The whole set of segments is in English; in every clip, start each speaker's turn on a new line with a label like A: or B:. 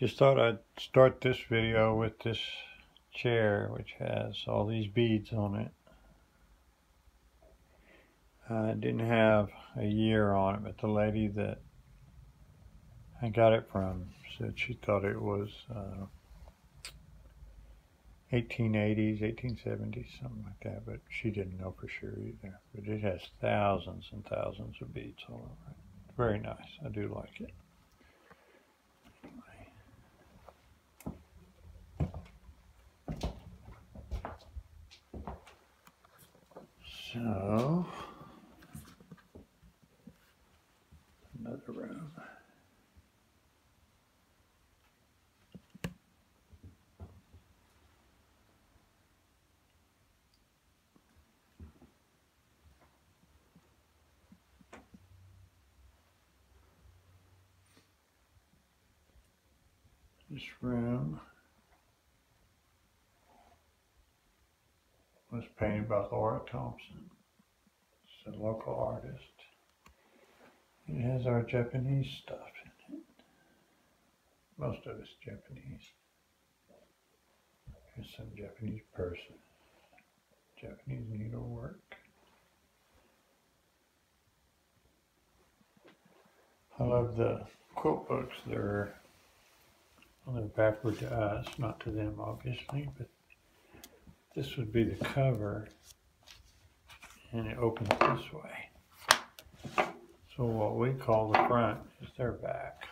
A: Just thought I'd start this video with this chair which has all these beads on it. It didn't have a year on it, but the lady that I got it from said she thought it was 1880s, 1870s, something like that, but she didn't know for sure either. But it has thousands and thousands of beads all over it. Very nice. I do like it. So, another room. This room was painted by Laura Thompson. It's a local artist. It has our Japanese stuff in it. Most of it's Japanese. Here's some Japanese purses, Japanese needlework. I love the quilt books. They're backward to us, not to them obviously, but this would be the cover and it opens this way. So what we call the front is their back.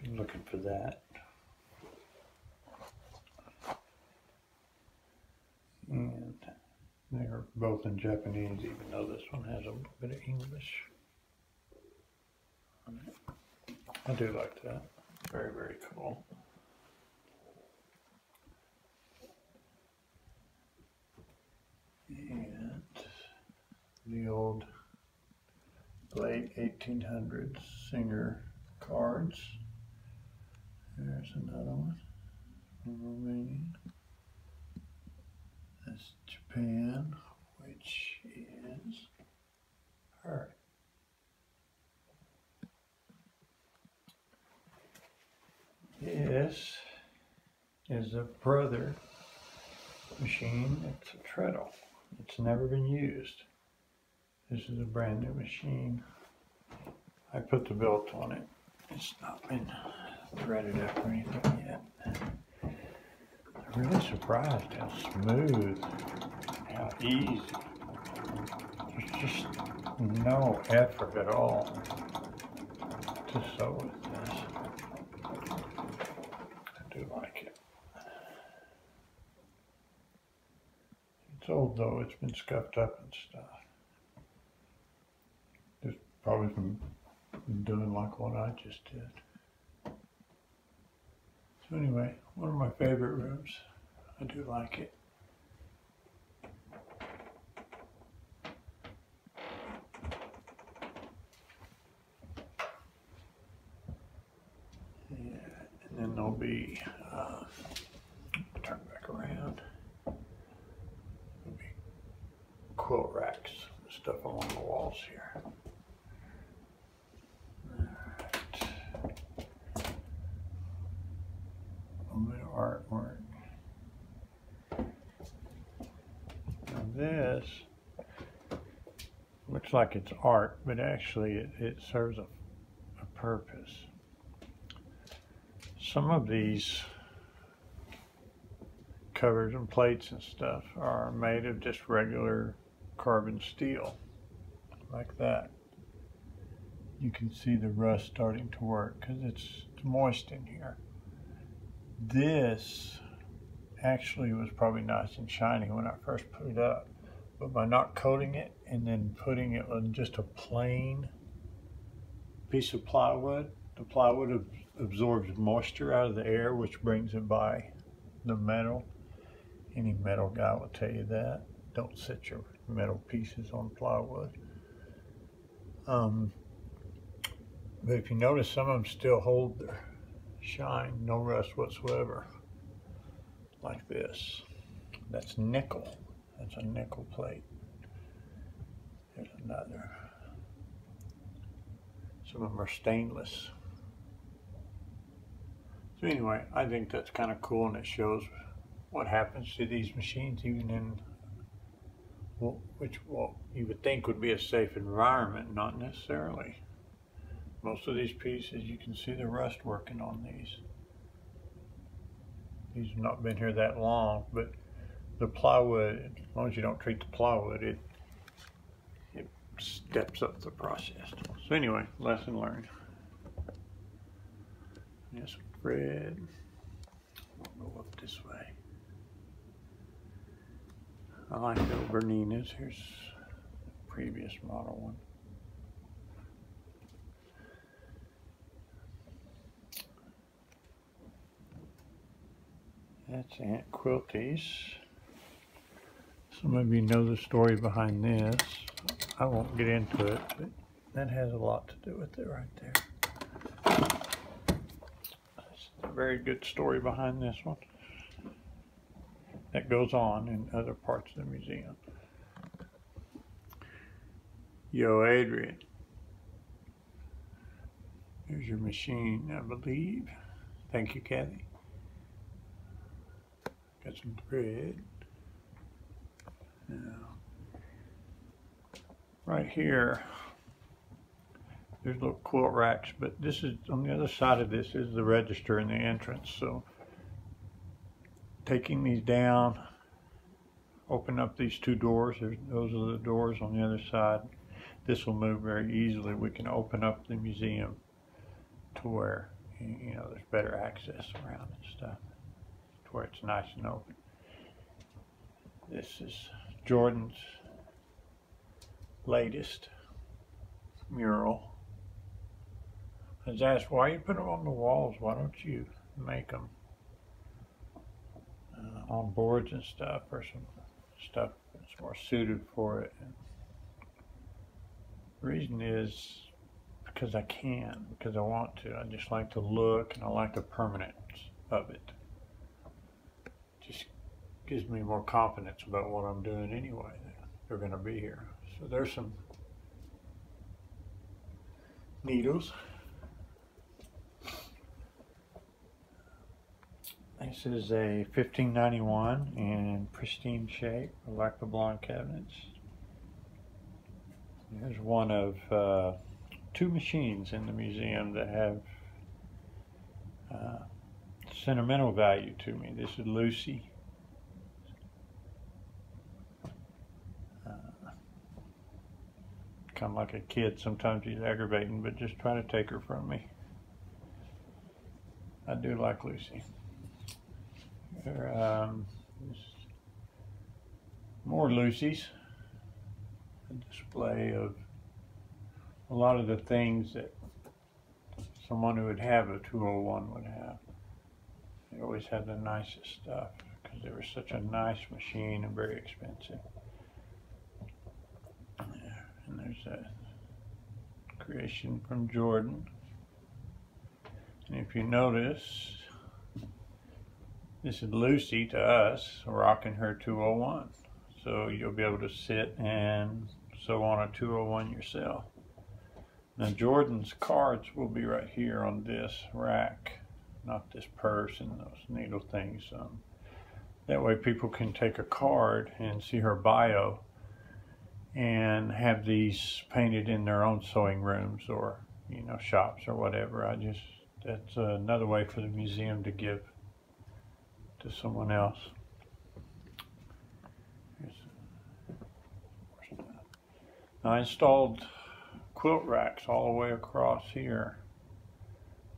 A: Been looking for that. And they're both in Japanese, even though this one has a little bit of English on it. I do like that. Very, very cool. And the old late 1800s Singer cards. There's another one from Romania. That's Japan, which is her. This is a Brother machine. It's a treadle. It's never been used. This is a brand new machine. I put the belt on it. It's not been threaded up or anything yet. I'm really surprised how smooth, how easy. There's just no effort at all to sew with this. I do like it. It's old though, it's been scuffed up and stuff. Just probably from doing like what I just did. So anyway, one of my favorite rooms. I do like it. Yeah, and then there'll be, turn back around, there'll be quilt racks and stuff along the walls here. A little bit of artwork. Now this looks like it's art, but actually it serves a purpose. Some of these covers and plates and stuff are made of just regular carbon steel, like that. You can see the rust starting to work because it's moist in here. This actually was probably nice and shiny when I first put it up, but by not coating it and then putting it on just a plain piece of plywood, the plywood absorbs moisture out of the air, which brings it by the metal. Any metal guy will tell you that. Don't set your metal pieces on plywood. But if you notice, some of them still hold their shine, no rust whatsoever, like this. That's nickel. That's a nickel plate. There's another. Some of them are stainless. So anyway, I think that's kind of cool, and it shows what happens to these machines even in which you would think would be a safe environment, not necessarily. Most of these pieces, you can see the rust working on these. These have not been here that long, but the plywood, as long as you don't treat the plywood, it steps up the process. So anyway, lesson learned. Yes, Fred. We'll go up this way. I like the Berninas. Here's the previous model one. That's Aunt Quilty's. Some of you know the story behind this. I won't get into it, but that has a lot to do with it right there. That's a very good story behind this one that goes on in other parts of the museum. Yo, Adrian. Here's your machine, I believe. Thank you, Kathy. Got some thread. Now, right here, there's little quilt racks, but this is, on the other side of this is the register and the entrance. So taking these down, open up these two doors. Those are the doors on the other side. This will move very easily. We can open up the museum to where, you know, there's better access around and stuff, to where it's nice and open. This is Jordan's latest mural. I was asked, why you put them on the walls? Why don't you make them on boards and stuff, or some stuff that's more suited for it? And the reason is because I can, because I want to. I just like to look, and I like the permanence of it. Just gives me more confidence about what I'm doing anyway. They're going to be here. So there's some needles. This is a 1591 in pristine shape. I like the blonde cabinets. Here's one of two machines in the museum that have sentimental value to me. This is Lucy. Kind of like a kid. Sometimes he's aggravating, but just try to take her from me. I do like Lucy. More Lucy's. A display of a lot of the things that someone who would have a 201 would have. They always had the nicest stuff because they were such a nice machine and very expensive. And there's a creation from Jordan. And if you notice, this is Lucy to us rocking her 201. So you'll be able to sit and sew on a 201 yourself. Now Jordan's cards will be right here on this rack, not this purse and those needle things. That way people can take a card and see her bio and have these painted in their own sewing rooms or, you know, shops or whatever. That's another way for the museum to give to someone else. Now, I installed quilt racks all the way across here.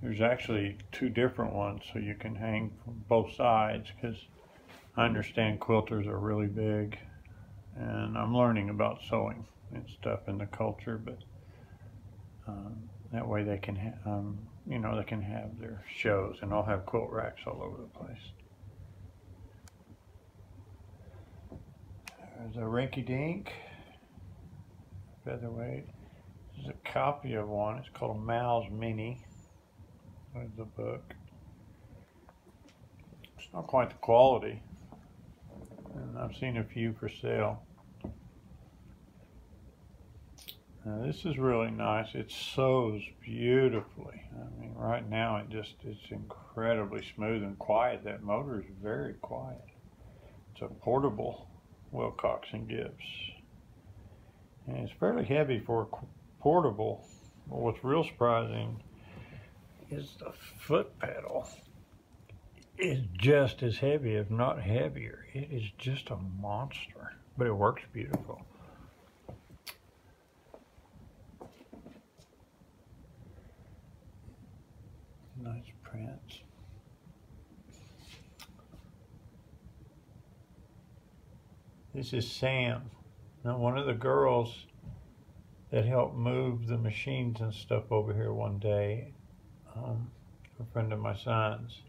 A: There's actually two different ones, so you can hang from both sides, because I understand quilters are really big, and I'm learning about sewing and stuff in the culture, but that way they can, you know, they can have their shows, and I'll have quilt racks all over the place. There's a rinky-dink featherweight. This is a copy of one. It's called a Mal's Mini. There's the book. It's not quite the quality, and I've seen a few for sale. Now this is really nice. It sews beautifully. I mean, right now it's incredibly smooth and quiet. That motor is very quiet. It's a portable Wilcox and Gibbs. And it's fairly heavy for a portable. But what's real surprising is the foot pedal is just as heavy, if not heavier. It is just a monster, but it works beautiful. Nice prints. This is Sam. Now, one of the girls that helped move the machines and stuff over here one day, a friend of my son's,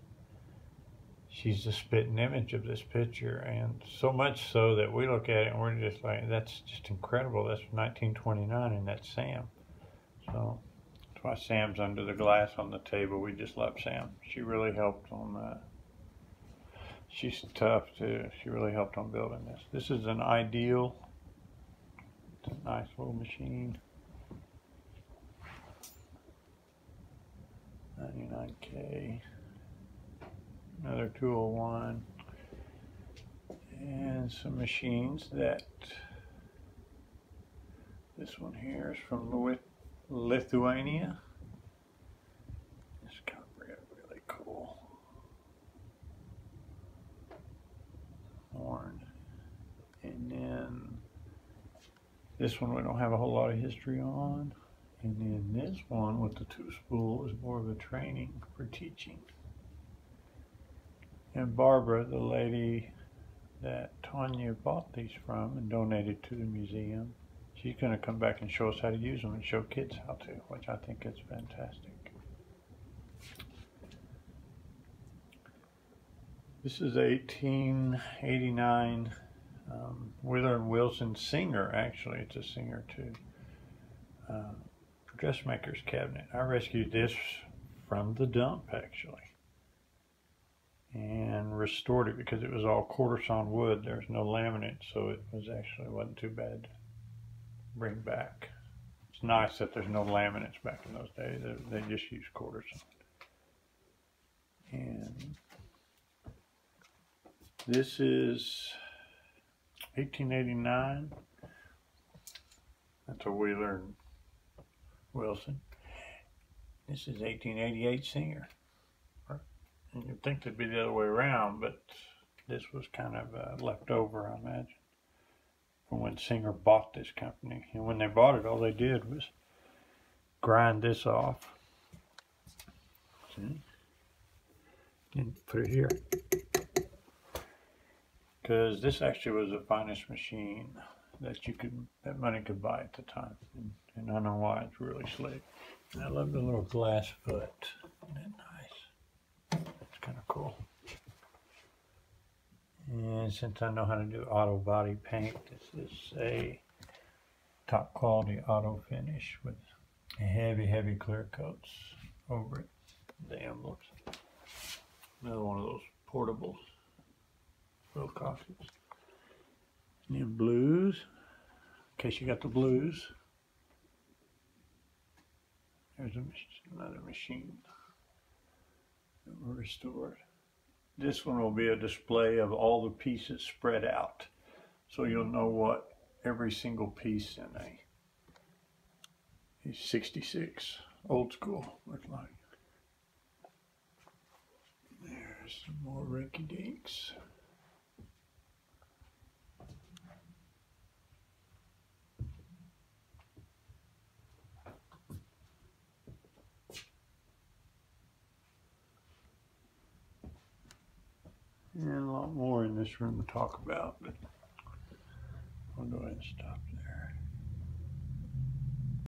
A: she's the spitting image of this picture, and so much so that we look at it and we're just like, that's just incredible. That's 1929 and that's Sam. So that's why Sam's under the glass on the table. We just love Sam. She really helped on that. She's tough too. She really helped on building this. This is an Ideal. It's a nice little machine. 99K. Another 201. And some machines that, this one here is from Lithuania. It's kind of really cool. Horn. And then this one we don't have a whole lot of history on. And then this one with the 2-spool is more of a training for teaching. And Barbara, the lady that Tanya bought these from and donated to the museum, she's going to come back and show us how to use them and show kids how to, which I think is fantastic. This is 1889 Wheeler and Wilson Singer. Actually, it's a Singer too. Dressmaker's cabinet. I rescued this from the dump actually, and restored it because it was all quarter sawn wood. There's no laminate, so it wasn't too bad to bring back. It's nice that there's no laminates back in those days. They just used quarter sawn. And this is 1889. That's a Wheeler and Wilson. This is 1888 Singer. And you'd think it'd be the other way around, but this was kind of left over, I imagine, from when Singer bought this company. And when they bought it, all they did was grind this off. See? And put it here. Because this actually was the finest machine that money could buy at the time. And I know why. It's really slick. And I love the little glass foot. Isn't that nice? It's kind of cool. And since I know how to do auto body paint, this is a top quality auto finish with heavy clear coats over it. The emblems. Another one of those portables. Wilcoxes. And then blues. In case you got the blues. There's another machine that were restored. This one will be a display of all the pieces spread out, so you'll know what every single piece in a 66 old school looks like. There's some more rinky dinks. And a lot more in this room to talk about, but I'll go ahead and stop there.